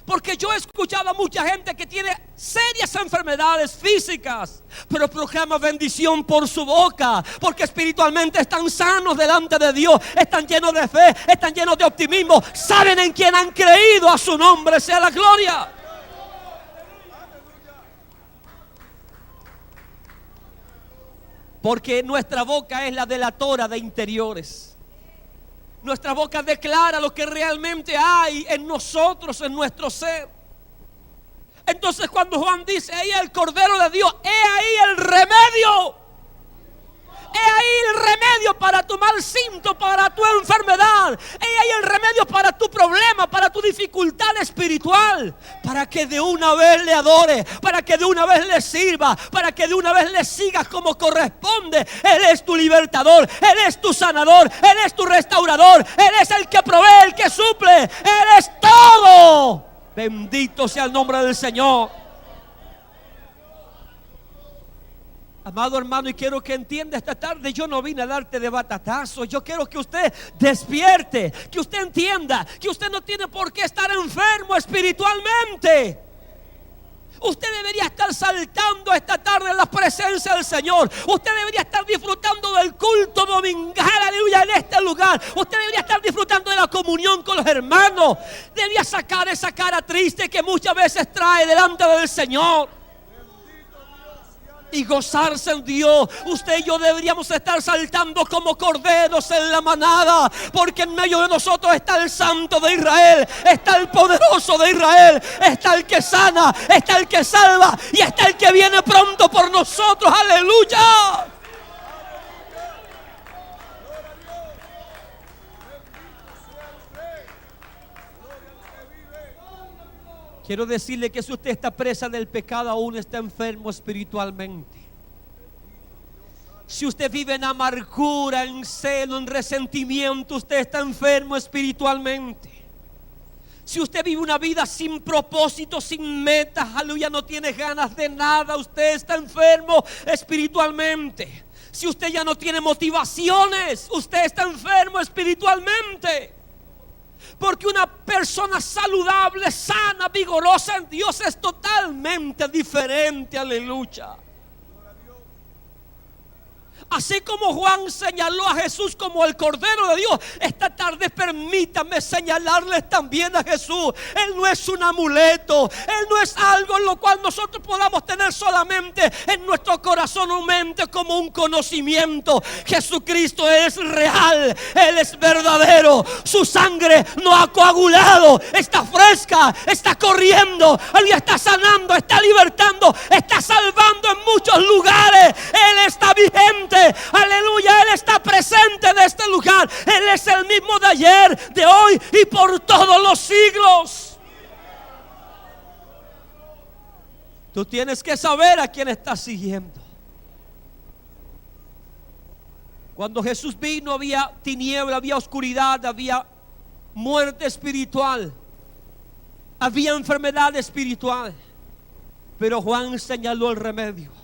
Porque yo he escuchado a mucha gente que tiene serias enfermedades físicas, pero proclama bendición por su boca, porque espiritualmente están sanos delante de Dios, están llenos de fe, están llenos de optimismo, saben en quién han creído, a su nombre sea la gloria. Porque nuestra boca es la delatora de interiores. Nuestra boca declara lo que realmente hay en nosotros, en nuestro ser. Entonces cuando Juan dice: ahí el Cordero de Dios, he ahí el remedio. He ahí el remedio para tomar recinto para tu enfermedad. Ella es el remedio para tu problema, para tu dificultad espiritual. Para que de una vez le adore, para que de una vez le sirva, para que de una vez le sigas como corresponde. Él es tu libertador, Él es tu sanador, Él es tu restaurador, Él es el que provee, el que suple, Él es todo. Bendito sea el nombre del Señor. Amado hermano, y quiero que entienda esta tarde, yo no vine a darte de batatazo. Yo quiero que usted despierte, que usted entienda que usted no tiene por qué estar enfermo espiritualmente. Usted debería estar saltando esta tarde en la presencia del Señor. Usted debería estar disfrutando del culto domingal, aleluya, en este lugar. Usted debería estar disfrutando de la comunión con los hermanos. Debería sacar esa cara triste que muchas veces trae delante del Señor y gozarse en Dios. Usted y yo deberíamos estar saltando como corderos en la manada, porque en medio de nosotros está el Santo de Israel, está el poderoso de Israel, está el que sana, está el que salva y está el que viene pronto por nosotros. Aleluya. Quiero decirle que si usted está presa del pecado, aún está enfermo espiritualmente. Si usted vive en amargura, en celo, en resentimiento, usted está enfermo espiritualmente. Si usted vive una vida sin propósito, sin metas, aleluya, no tiene ganas de nada, usted está enfermo espiritualmente. Si usted ya no tiene motivaciones, usted está enfermo espiritualmente. Porque una persona saludable, sana, vigorosa en Dios es totalmente diferente, aleluya. Así como Juan señaló a Jesús como el Cordero de Dios, esta tarde permítame señalarles también a Jesús. Él no es un amuleto, Él no es algo en lo cual nosotros podamos tener solamente en nuestro corazón o mente como un conocimiento. Jesucristo es real, Él es verdadero. Su sangre no ha coagulado, está fresca, está corriendo, Él está sanando, está libertando, está salvando en muchos lugares. Él está vigente. Aleluya, Él está presente en este lugar. Él es el mismo de ayer, de hoy y por todos los siglos. Tú tienes que saber a quién estás siguiendo. Cuando Jesús vino había tiniebla, había oscuridad, había muerte espiritual, había enfermedad espiritual. Pero Juan señaló el remedio.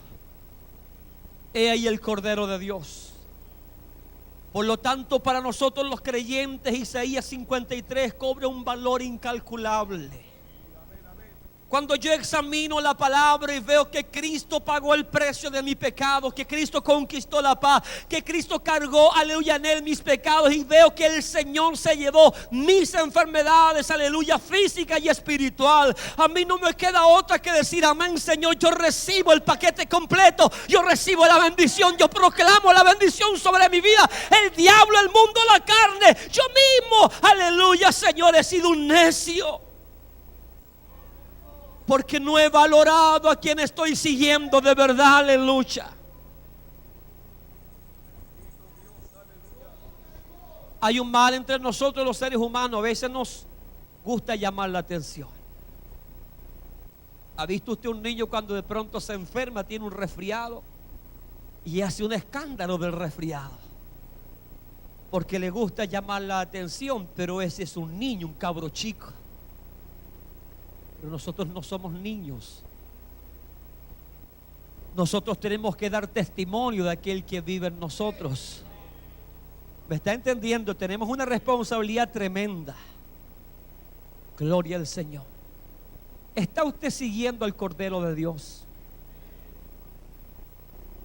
He ahí el Cordero de Dios. Por lo tanto, para nosotros los creyentes, Isaías 53 cobra un valor incalculable. Cuando yo examino la palabra y veo que Cristo pagó el precio de mi pecado, que Cristo conquistó la paz, que Cristo cargó, aleluya, en Él mis pecados, y veo que el Señor se llevó mis enfermedades, aleluya, física y espiritual, a mí no me queda otra que decir amén, Señor. Yo recibo el paquete completo, yo recibo la bendición, yo proclamo la bendición sobre mi vida. El diablo, el mundo, la carne, yo mismo, aleluya, Señor, he sido un necio, porque no he valorado a quien estoy siguiendo de verdad, aleluya. Hay un mal entre nosotros los seres humanos. A veces nos gusta llamar la atención. ¿Ha visto usted un niño cuando de pronto se enferma, tiene un resfriado y hace un escándalo del resfriado? Porque le gusta llamar la atención, pero ese es un niño, un cabro chico. Pero nosotros no somos niños. Nosotros tenemos que dar testimonio de aquel que vive en nosotros. ¿Me está entendiendo? Tenemos una responsabilidad tremenda. Gloria al Señor. ¿Está usted siguiendo al Cordero de Dios?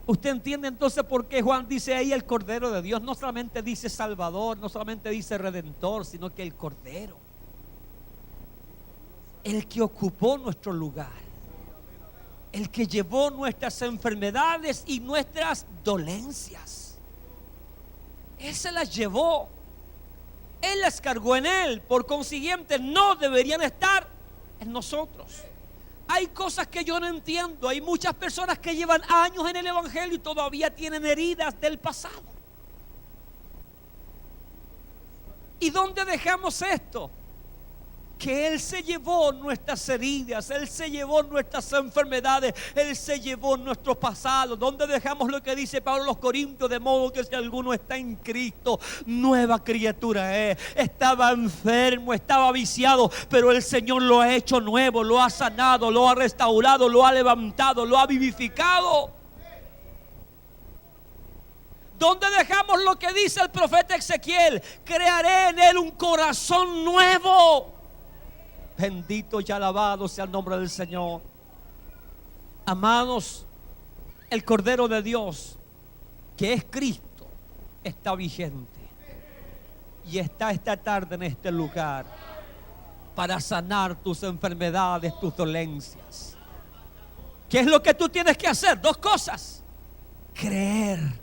¿Usted entiende entonces por qué Juan dice ahí el Cordero de Dios? No solamente dice Salvador, no solamente dice Redentor, sino que el Cordero, el que ocupó nuestro lugar, el que llevó nuestras enfermedades y nuestras dolencias. Él se las llevó, Él las cargó en Él. Por consiguiente, no deberían estar en nosotros. Hay cosas que yo no entiendo. Hay muchas personas que llevan años en el Evangelio y todavía tienen heridas del pasado. Hay muchas personas que llevan años en el Evangelio y todavía tienen heridas del pasado. Hay muchas personas que llevan años en el Evangelio y todavía tienen heridas del pasado. Hay muchas personas que llevan años en el Evangelio y todavía tienen heridas del pasado. ¿Y dónde dejamos esto? Que Él se llevó nuestras heridas, Él se llevó nuestras enfermedades, Él se llevó nuestro pasado. ¿Dónde dejamos lo que dice Pablo a los Corintios? De modo que si alguno está en Cristo, nueva criatura es. Estaba enfermo, estaba viciado, pero el Señor lo ha hecho nuevo, lo ha sanado, lo ha restaurado, lo ha levantado, lo ha vivificado. ¿Dónde dejamos lo que dice el profeta Ezequiel? Crearé en él un corazón nuevo. Bendito y alabado sea el nombre del Señor. Amados, el Cordero de Dios, que es Cristo, está vigente y está esta tarde en este lugar para sanar tus enfermedades, tus dolencias. ¿Qué es lo que tú tienes que hacer? Dos cosas: creer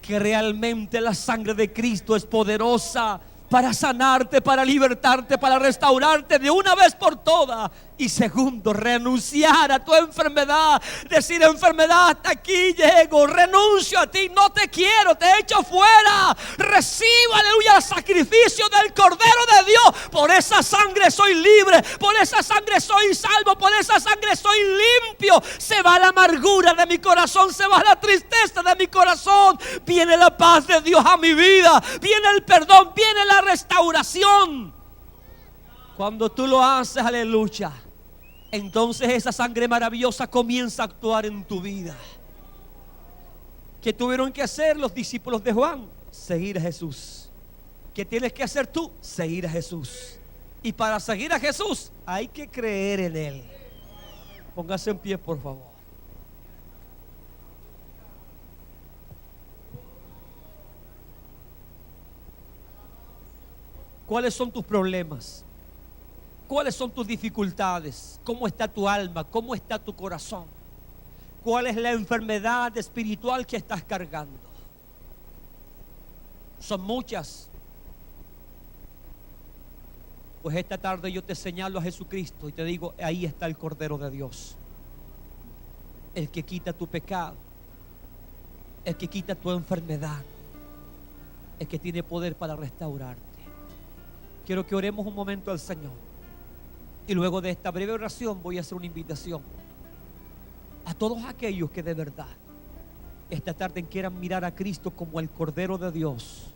que realmente la sangre de Cristo es poderosa para sanarte, para libertarte, para restaurarte de una vez por todas. Y segundo, renunciar a tu enfermedad. Decir: enfermedad, hasta aquí llego, renuncio a ti, no te quiero, te echo fuera. Recibo, aleluya, el sacrificio del Cordero de Dios. Por esa sangre soy libre, por esa sangre soy salvo, por esa sangre soy limpio. Se va la amargura de mi corazón, se va la tristeza de mi corazón. Viene la paz de Dios a mi vida, viene el perdón, viene la restauración. Cuando tú lo haces, aleluya, entonces esa sangre maravillosa comienza a actuar en tu vida. ¿Qué tuvieron que hacer los discípulos de Juan? Seguir a Jesús. ¿Qué tienes que hacer tú? Seguir a Jesús. Y para seguir a Jesús hay que creer en Él. Póngase en pie, por favor. ¿Cuáles son tus problemas? ¿Cuáles son tus dificultades? ¿Cómo está tu alma? ¿Cómo está tu corazón? ¿Cuál es la enfermedad espiritual que estás cargando? Son muchas. Pues esta tarde yo te señalo a Jesucristo y te digo: ahí está el Cordero de Dios, el que quita tu pecado, el que quita tu enfermedad, el que tiene poder para restaurarte. Quiero que oremos un momento al Señor. Y luego de esta breve oración voy a hacer una invitación a todos aquellos que de verdad esta tarde quieran mirar a Cristo como el Cordero de Dios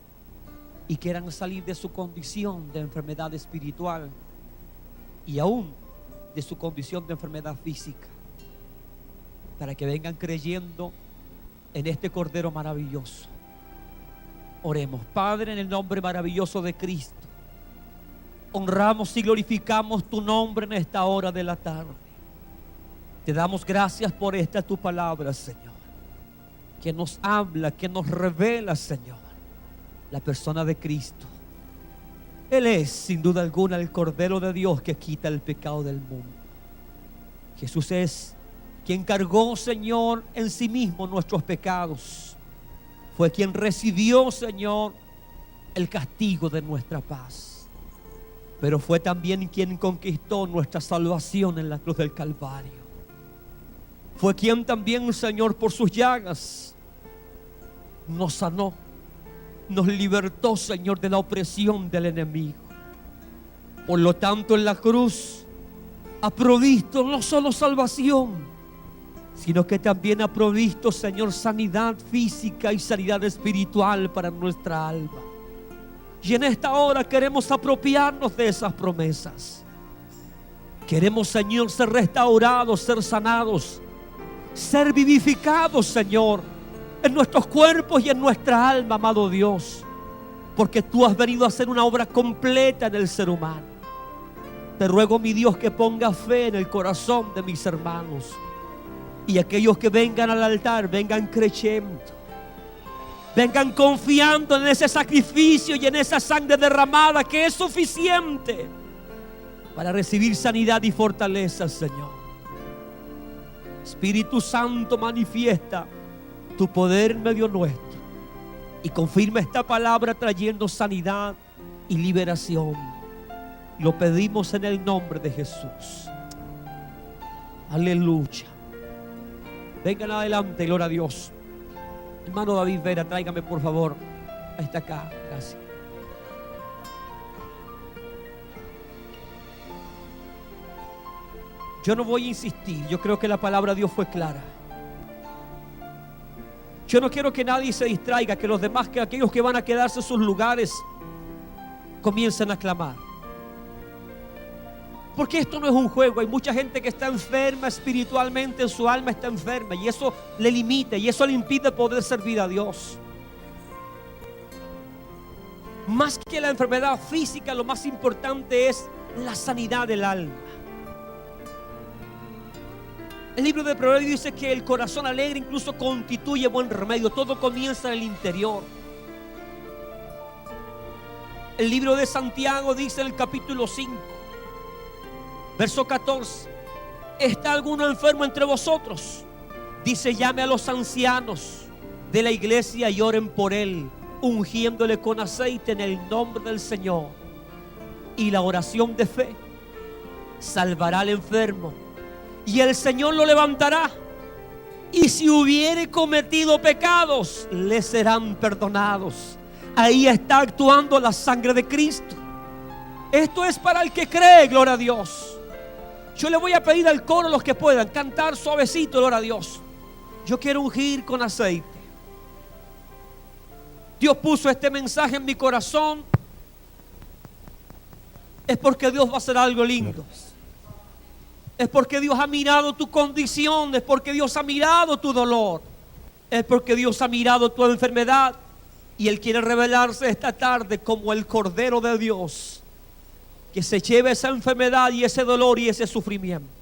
y quieran salir de su condición de enfermedad espiritual y aún de su condición de enfermedad física, para que vengan creyendo en este Cordero maravilloso. Oremos. Padre, en el nombre maravilloso de Cristo, honramos y glorificamos tu nombre en esta hora de la tarde. Te damos gracias por esta tu palabra, Señor, que nos habla, que nos revela, Señor, la persona de Cristo. Él es, sin duda alguna, el Cordero de Dios que quita el pecado del mundo. Jesús es quien cargó, Señor, en sí mismo nuestros pecados. Fue quien recibió, Señor, el castigo de nuestra paz. Pero fue también quien conquistó nuestra salvación en la cruz del Calvario. Fue quien también, Señor, por sus llagas nos sanó, nos libertó, Señor, de la opresión del enemigo. Por lo tanto, en la cruz ha provisto no solo salvación, sino que también ha provisto, Señor, sanidad física y sanidad espiritual para nuestra alma. Y en esta hora queremos apropiarnos de esas promesas. Queremos, Señor, ser restaurados, ser sanados, ser vivificados, Señor, en nuestros cuerpos y en nuestra alma, amado Dios, porque tú has venido a hacer una obra completa en el ser humano. Te ruego, mi Dios, que ponga fe en el corazón de mis hermanos, y aquellos que vengan al altar vengan creyendo, vengan confiando en ese sacrificio y en esa sangre derramada que es suficiente para recibir sanidad y fortaleza, Señor. Espíritu Santo, manifiesta tu poder en medio nuestro y confirma esta palabra trayendo sanidad y liberación. Lo pedimos en el nombre de Jesús. Aleluya. Vengan adelante, gloria a Dios. Hermano David Vera, tráigame por favor. Ahí está acá, gracias. Yo no voy a insistir. Yo creo que la palabra de Dios fue clara. Yo no quiero que nadie se distraiga, que los demás, que aquellos que van a quedarse en sus lugares comiencen a clamar. Porque esto no es un juego. Hay mucha gente que está enferma espiritualmente, en su alma está enferma, y eso le limita, y eso le impide poder servir a Dios. Más que la enfermedad física, lo más importante es la sanidad del alma. El libro de Proverbios dice que el corazón alegre incluso constituye buen remedio. Todo comienza en el interior. El libro de Santiago dice en el capítulo 5, verso 14: ¿está alguno enfermo entre vosotros? Dice, llame a los ancianos de la iglesia y oren por él, ungiéndole con aceite en el nombre del Señor. Y la oración de fe salvará al enfermo, y el Señor lo levantará. Y si hubiere cometido pecados, le serán perdonados. Ahí está actuando la sangre de Cristo. Esto es para el que cree, gloria a Dios. Yo le voy a pedir al coro, los que puedan, cantar suavecito, gloria a Dios. Yo quiero ungir con aceite. Dios puso este mensaje en mi corazón. Es porque Dios va a hacer algo lindo. Es porque Dios ha mirado tu condición. Es porque Dios ha mirado tu dolor. Es porque Dios ha mirado tu enfermedad. Y Él quiere revelarse esta tarde como el Cordero de Dios, que se lleve esa enfermedad y ese dolor y ese sufrimiento.